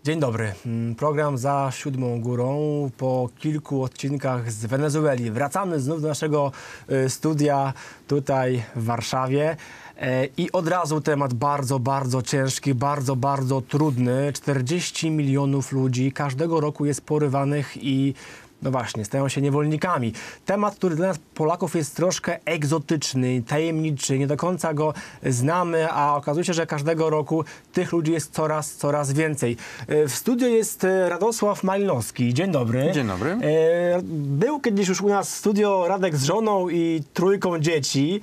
Dzień dobry. Program za siódmą górą. Po kilku odcinkach z Wenezueli wracamy znów do naszego studia tutaj w Warszawie. I od razu temat bardzo ciężki, bardzo trudny. 40 milionów ludzi każdego roku jest porywanych i no właśnie, stają się niewolnikami. Temat, który dla nas Polaków jest troszkę egzotyczny, tajemniczy, nie do końca go znamy, a okazuje się, że każdego roku tych ludzi jest coraz więcej. W studiu jest Radosław Malinowski. Dzień dobry. Dzień dobry. Był kiedyś już u nas w studio Radek z żoną i trójką dzieci.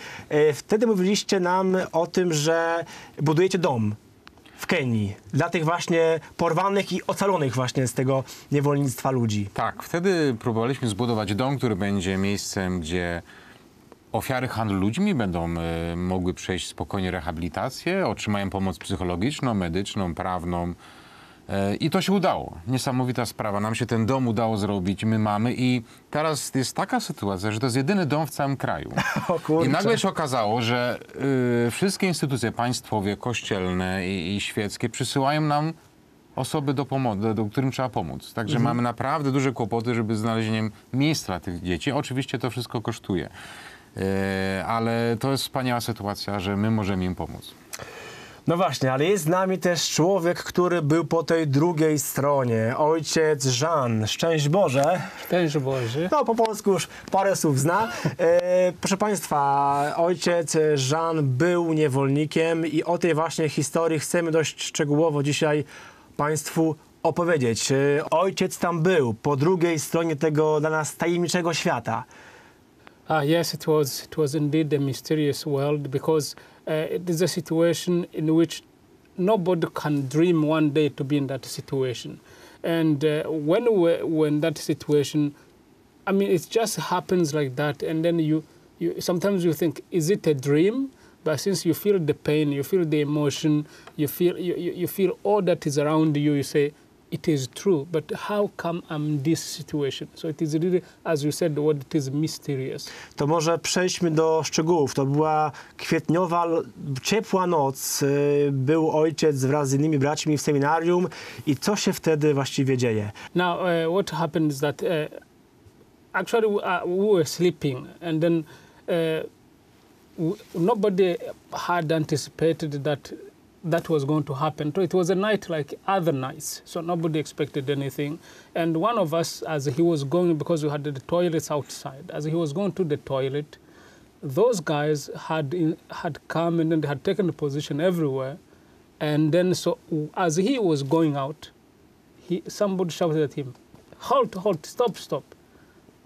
Wtedy mówiliście nam o tym, że budujecie dom w Kenii, dla tych właśnie porwanych i ocalonych właśnie z tego niewolnictwa ludzi. Tak, wtedy próbowaliśmy zbudować dom, który będzie miejscem, gdzie ofiary handlu ludźmi będą mogły przejść spokojnie rehabilitację, otrzymają pomoc psychologiczną, medyczną, prawną. I to się udało. Niesamowita sprawa. Nam się ten dom udało zrobić, my mamy i teraz jest taka sytuacja, że to jest jedyny dom w całym kraju. I nagle się okazało, że wszystkie instytucje państwowe, kościelne i świeckie przysyłają nam osoby do którym trzeba pomóc. Także mamy naprawdę duże kłopoty, żeby znalezieniem miejsca dla tych dzieci. Oczywiście to wszystko kosztuje. Ale to jest wspaniała sytuacja, że my możemy im pomóc. No właśnie, ale jest z nami też człowiek, który był po tej drugiej stronie. Ojciec Jean. Szczęść Boże. Szczęść Boże. No, po polsku już parę słów zna. Proszę Państwa, ojciec Jean był niewolnikiem i o tej właśnie historii chcemy dość szczegółowo dzisiaj Państwu opowiedzieć. Ojciec tam był, po drugiej stronie tego dla nas tajemniczego świata. Yes, it was indeed a mysterious world because it is a situation in which nobody can dream one day to be in that situation. And when we're in that situation, I mean, it just happens like that. And then you sometimes you think, is it a dream? But since you feel the pain, you feel the emotion, you feel all that is around you, you say, it is true, but how come I'm in this situation? So it is really, as you said, the word, it is mysterious. To może przejdźmy do szczegółów. To była kwietniowa, ciepła noc. Był ojciec wraz z innymi braćmi w seminarium. I co się wtedy właściwie dzieje? Now, what happened is that actually we were sleeping, and then nobody had anticipated that was going to happen. So it was a night like other nights, so nobody expected anything. And one of us, as he was going, because we had the toilets outside, as he was going to the toilet, those guys had come and then they had taken a position everywhere. And then so as he was going out, somebody shouted at him, halt, stop.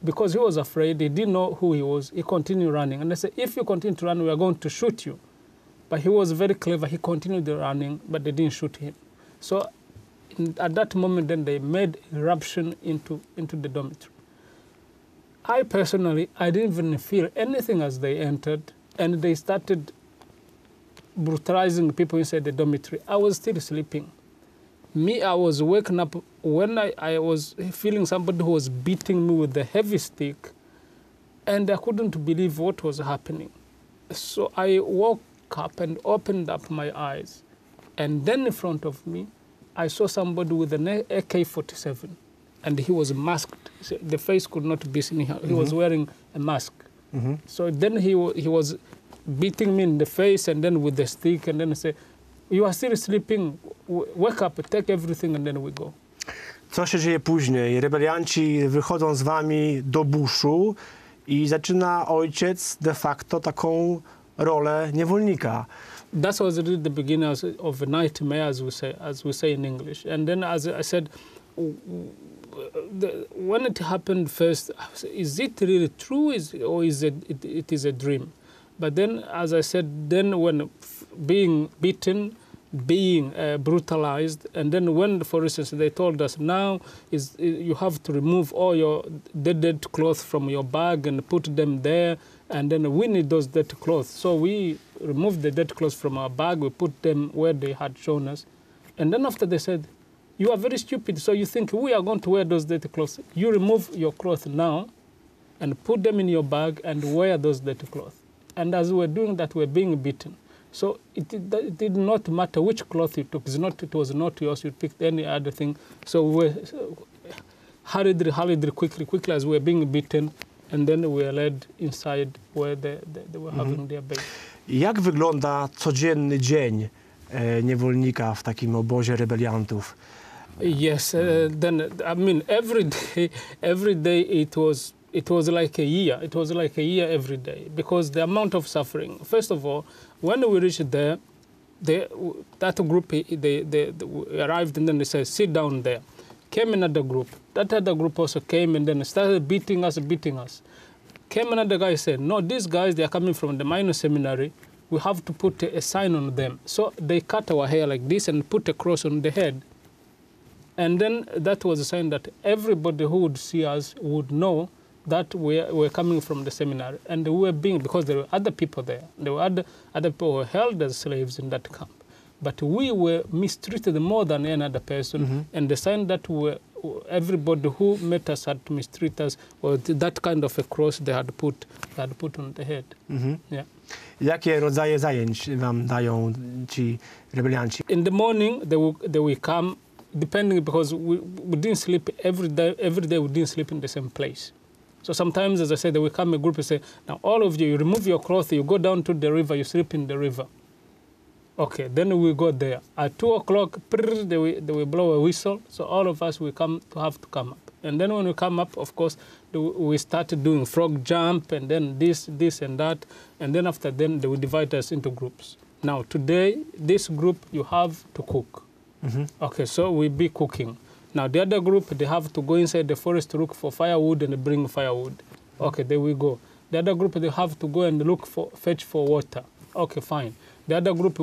Because he was afraid, he didn't know who he was, he continued running. And they said, if you continue to run, we are going to shoot you. But he was very clever. He continued running, but they didn't shoot him. So at that moment, then they made eruption into the dormitory. I personally, I didn't even feel anything as they entered, and they started brutalizing people inside the dormitory. I was still sleeping. I was waking up when I was feeling somebody who was beating me with a heavy stick, and I couldn't believe what was happening. So I woke up and opened up my eyes, and then in front of me I saw somebody with an AK-47, and he was masked. So the face could not be seen. He was wearing a mask. So then he was beating me in the face, and then with the stick, and then say, you are still sleeping, wake up, take everything, and then we go. Co się dzieje później? Rebelianci wychodzą z wami do buszu i zaczyna ojciec de facto taką rolę niewolnika. That was really the beginning of a nightmare, as we say in English. And then, as I said, when it happened first, is it really true, or is it is a dream? But then, as I said, then when being beaten, being brutalized, and then when, for instance, they told us now you have to remove all your dead clothes from your bag and put them there, and then we need those dead clothes. So we removed the dead clothes from our bag, we put them where they had shown us, and then after they said, you are very stupid, so you think we are going to wear those dead clothes. You remove your clothes now and put them in your bag and wear those dead clothes. And as we were doing that, we were being beaten. So it did not matter which cloth you took. It was not yours. You picked any other thing. So we were hurriedly, quickly as we were being beaten, and then we were led inside where they were having their base. Jak wygląda codzienny dzień niewolnika w takim obozie rebeliantów? Yes, then I mean every day it was like a year. It was like a year every day because the amount of suffering. First of all, when we reached there, that group they arrived and then they said sit down there. Came another group. That other group also came and then started beating us. Came another guy said, no, these guys, they are coming from the minor seminary. We have to put a sign on them. So they cut our hair like this and put a cross on the head. And then that was a sign that everybody who would see us would know that we're coming from the seminary. And we were because there were other people there. There were other people who were held as slaves in that camp. But we were mistreated more than any other person. And the sign that everybody who met us had to mistreat us was that kind of a cross they had put on the head. Yeah. Jakie rodzaje zajęć wam dają ci rebelianci? In the morning they will come, depending, because we didn't sleep every day. Every day we didn't sleep in the same place. So sometimes, as I said, they will come a group and say, now all of you remove your clothes, you go down to the river, you sleep in the river. Okay, then we go there. At 2 o'clock, they will blow a whistle, so all of us will have to come up. And then when we come up, of course, we started doing frog jump, and then this and that. And then after then, they will divide us into groups. Now, today, this group, you have to cook. Okay, so we'll be cooking. Now, the other group, they have to go inside the forest to look for firewood and bring firewood. Okay, there we go. The other group, they have to go and fetch for water. Okay, fine. The other group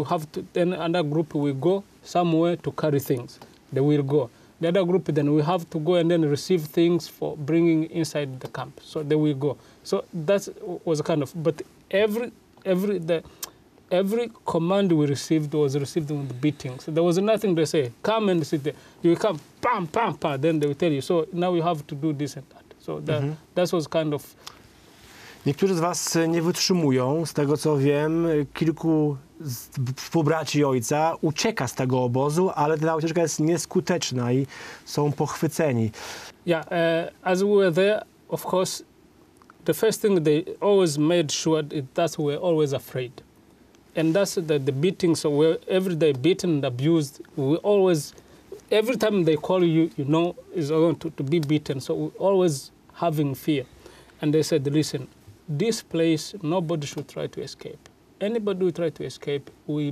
then another group will go somewhere to carry things. They will go. The other group then we have to go and then receive things for bringing inside the camp. So they will go. So that was kind of, but every command we received was received with beatings. So there was nothing they say, come and sit there. You will come, pam, pam, pam, then they will tell you, so now you have to do this and that. So that was kind of... Niektórzy z was nie wytrzymują. Z tego co wiem, kilku współbraci ojca ucieka z tego obozu, ale ta ucieczka jest nieskuteczna i są pochwyceni. Yeah, as we were there, of course, the first thing they always made sure that we were always afraid. And that's the beating, so we're every day beaten and abused. We always, every time they call you, you know, is going to be beaten. So we're always having fear. And they said, listen, this place, nobody should try to escape. Anybody who try to escape, we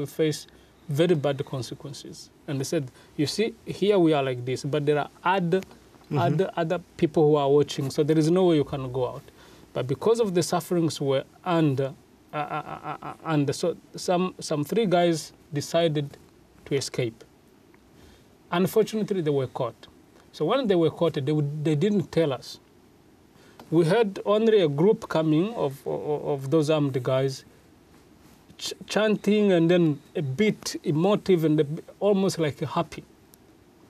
face very bad consequences. And they said, you see, here we are like this, but there are other people who are watching, so there is no way you can go out. But because of the sufferings we're under, so some 3 guys decided to escape. Unfortunately, they were caught. So when they were caught, they didn't tell us. We had only a group coming of those armed guys, chanting and then a bit emotive and almost like happy.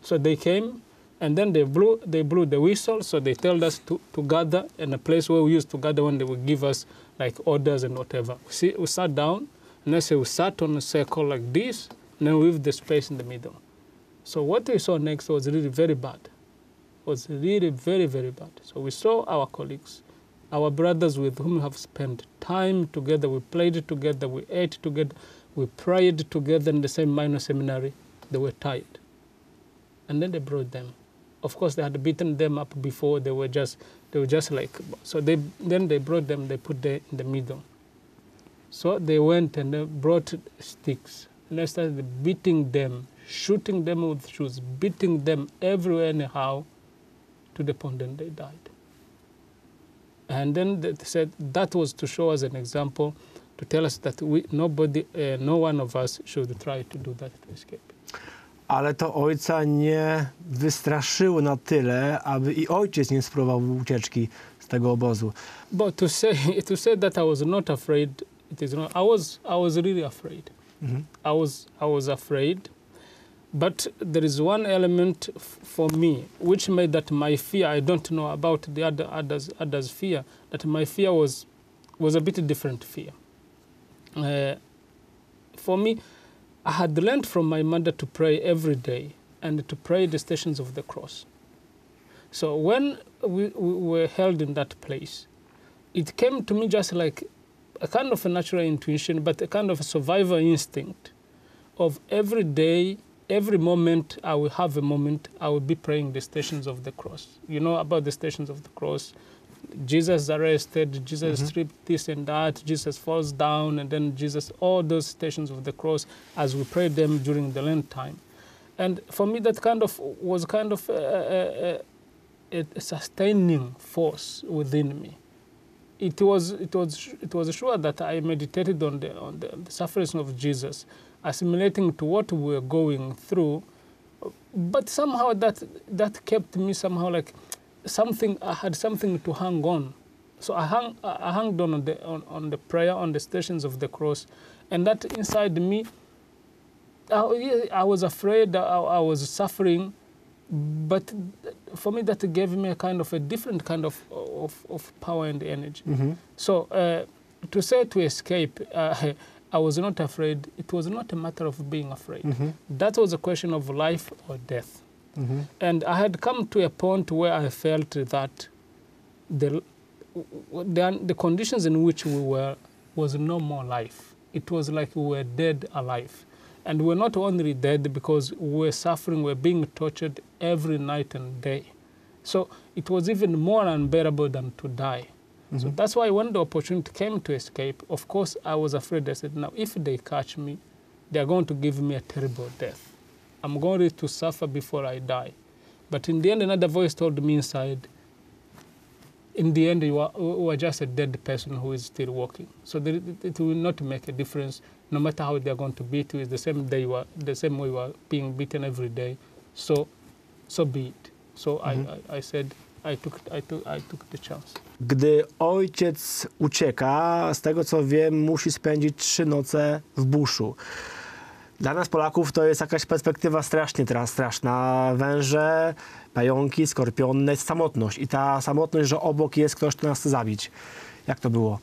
So they came and then they blew the whistle. So they told us to gather in a place where we used to gather when they would give us like orders and whatever. We sat down and they said we sat on a circle like this and then with the space in the middle. So what we saw next was really very bad. Was really very, very bad. So we saw our colleagues, our brothers with whom we have spent time together, we played together, we ate together, we prayed together in the same minor seminary. They were tired. And then they brought them. Of course, they had beaten them up before. They were just like, so then they brought them, they put them in the middle. So they went and they brought sticks. And they started beating them, shooting them with shoes, beating them everywhere anyhow, to the point that they died. And then they said that was to show us an example, to tell us that no one of us should try to do that to escape. Ale to ojca nie wystraszyło na tyle, aby i ojciec nie spróbował ucieczki z tego obozu. But to say that I was not afraid, it is not. I was really afraid. I was afraid. But there is one element for me which made that my fear, I don't know about the others' fear, that my fear was a bit different fear. for me, I had learned from my mother to pray every day and to pray the Stations of the Cross. So when we were held in that place, it came to me just like a kind of a natural intuition, but a kind of a survival instinct of every day, every moment I will have a moment, I will be praying the Stations of the Cross. You know about the Stations of the Cross. Jesus is arrested, Jesus stripped this and that, Jesus falls down, and then Jesus, all those Stations of the Cross as we pray them during the Lent time. And for me, that kind of was kind of a sustaining force within me. It was sure that I meditated on the sufferings of Jesus, assimilating to what we were going through, but somehow that kept me somehow like something. I had something to hang on, so I hung on the prayer, on the Stations of the Cross, and that inside me, I was afraid, I was suffering, but for me that gave me a kind of a different kind of power and energy. So to say to escape, I was not afraid. It was not a matter of being afraid. That was a question of life or death. And I had come to a point where I felt that the conditions in which we were was no more life. It was like we were dead alive. And we're not only dead because we're suffering, we're being tortured every night and day. So it was even more unbearable than to die. So that's why when the opportunity came to escape, of course, I was afraid. I said, now, if they catch me, they're going to give me a terrible death. I'm going to suffer before I die. But in the end, another voice told me inside, in the end, you are just a dead person who is still walking. So it will not make a difference. No matter how they're going to beat you, it's the same way you are being beaten every day. So be it. So I said, I took the chance. Gdy ojciec ucieka, z tego co wiem, musi spędzić 3 noce w buszu. Dla nas Polaków to jest jakaś perspektywa strasznie teraz straszna. Węże, pająki, skorpiony, samotność. I ta samotność, że obok jest ktoś, kto nas chce zabić. Jak to było?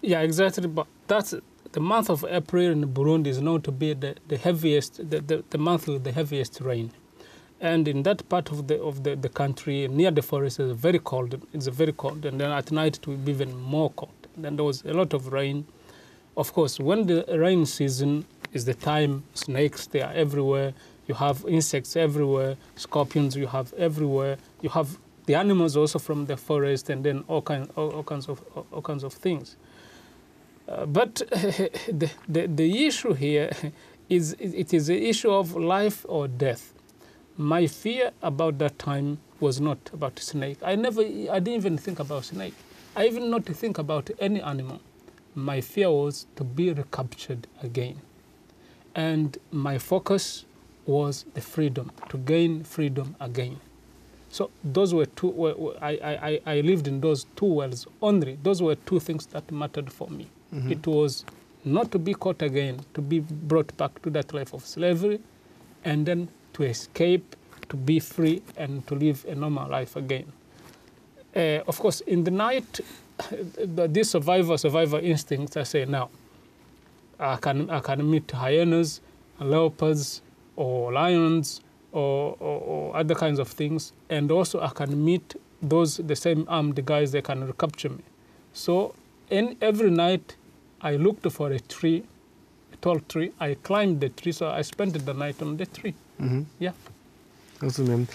Yeah, exactly. But that's the month of April in Burundi is known to be the heaviest, the month with the heaviest rain. And in that part of the country, near the forest, it's very cold. It's very cold. And then at night, it will be even more cold. And then there was a lot of rain. Of course, when the rain season is the time, snakes, they are everywhere. You have insects everywhere, scorpions you have everywhere. You have the animals also from the forest, and then all kinds of things. But the issue here is it is the issue of life or death. My fear about that time was not about snake. I didn't even think about snake. I even not think about any animal. My fear was to be recaptured again. And my focus was the freedom, to gain freedom again. So those were I lived in those 2 worlds only. Those were 2 things that mattered for me. It was not to be caught again, to be brought back to that life of slavery, and then to escape, to be free, and to live a normal life again. Of course, in the night, this survivor instincts, I say now, I can meet hyenas, leopards, or lions, or other kinds of things, and also I can meet the same armed guys that can recapture me. So every night, I looked for a tree, a tall tree. I climbed the tree, so I spent the night on the tree. Yeah. Rozumiem.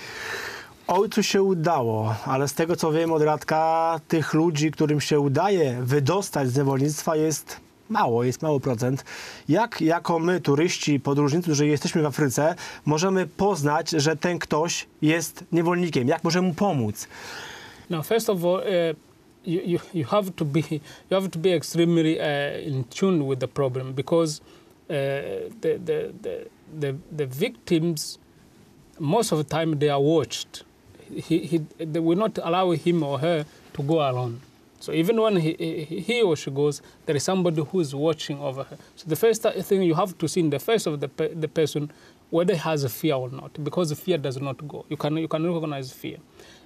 Ojcu się udało, ale z tego co wiem od Radka, tych ludzi, którym się udaje wydostać z niewolnictwa jest mały procent. Jak jako my, turyści, podróżnicy, którzy jesteśmy w Afryce, możemy poznać, że ten ktoś jest niewolnikiem? Jak możemy mu pomóc? Now, first of all, you have to be extremely in tune with the problem, because the victims, most of the time they are watched. They will not allow him or her to go alone. So even when he or she goes, there is somebody who is watching over her. So the first thing you have to see in the face of the person whether he has a fear or not, because the fear does not go. You can recognize fear.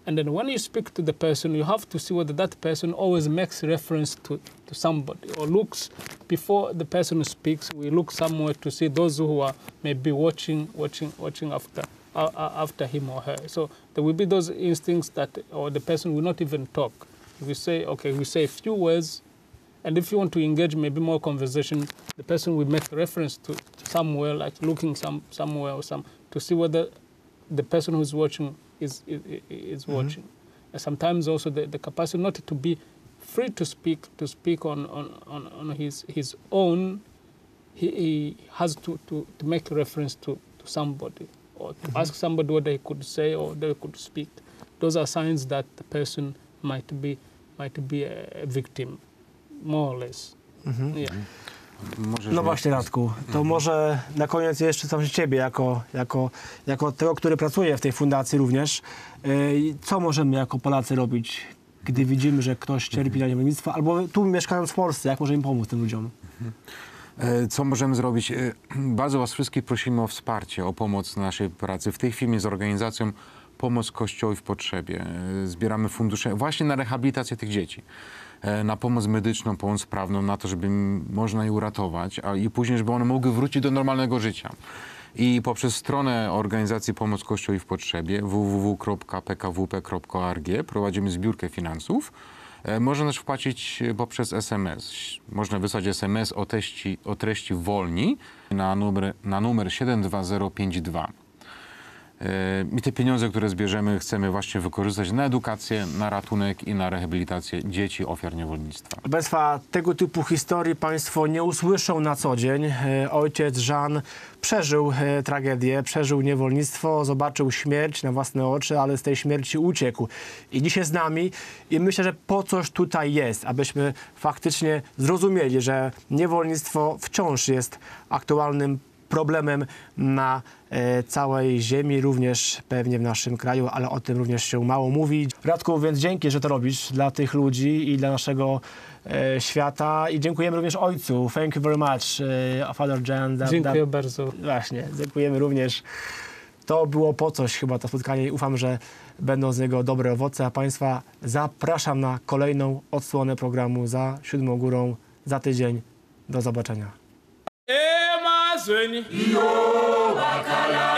And then when you speak to the person, you have to see whether that person always makes reference to somebody or looks, before the person speaks, we look somewhere to see those who are maybe watching after him or her. So there will be those instincts that, or the person will not even talk. We say, okay, we say a few words, and if you want to engage maybe more conversation, the person will make reference to somewhere, like looking somewhere or to see whether the person who's watching is watching. And sometimes also the capacity not to be free to speak on his own, he has to make reference to somebody, or to ask somebody what they could say or they could speak. Those are signs that the person might be a victim, more or less. Yeah. No właśnie, Radku, to może na koniec jeszcze coś ciebie, jako tego, który pracuje w tej fundacji również. Co możemy jako Polacy robić, gdy widzimy, że ktoś cierpi na niewolnictwo, albo tu mieszkając w Polsce, jak możemy pomóc tym ludziom? Co możemy zrobić? Bardzo was wszystkich prosimy o wsparcie, o pomoc naszej pracy. W tej chwili z organizacją Pomoc Kościołowi w Potrzebie. Zbieramy fundusze właśnie na rehabilitację tych dzieci. Na pomoc medyczną, pomoc prawną, na to, żeby można je uratować, i później, żeby one mogły wrócić do normalnego życia. I poprzez stronę organizacji Pomoc Kościołowi w Potrzebie www.pkwp.org prowadzimy zbiórkę finansów. Można też wpłacić poprzez SMS. Można wysłać SMS o treści wolni na numer 72052. I te pieniądze, które zbierzemy, chcemy właśnie wykorzystać na edukację, na ratunek i na rehabilitację dzieci ofiar niewolnictwa. Proszę Państwa, tego typu historii Państwo nie usłyszą na co dzień. Ojciec Jean przeżył tragedię, przeżył niewolnictwo, zobaczył śmierć na własne oczy, ale z tej śmierci uciekł. I dziś jest z nami i myślę, że po coś tutaj jest, abyśmy faktycznie zrozumieli, że niewolnictwo wciąż jest aktualnym problemem na całej ziemi, również pewnie w naszym kraju, ale o tym również się mało mówi. Radku, więc dzięki, że to robisz dla tych ludzi i dla naszego świata. I dziękujemy również ojcu. Thank you very much, Father Jean. Dziękuję bardzo. Właśnie, dziękujemy również. To było po coś chyba to spotkanie i ufam, że będą z niego dobre owoce. A Państwa zapraszam na kolejną odsłonę programu za siódmą górą za tydzień. Do zobaczenia. Iyo bakala,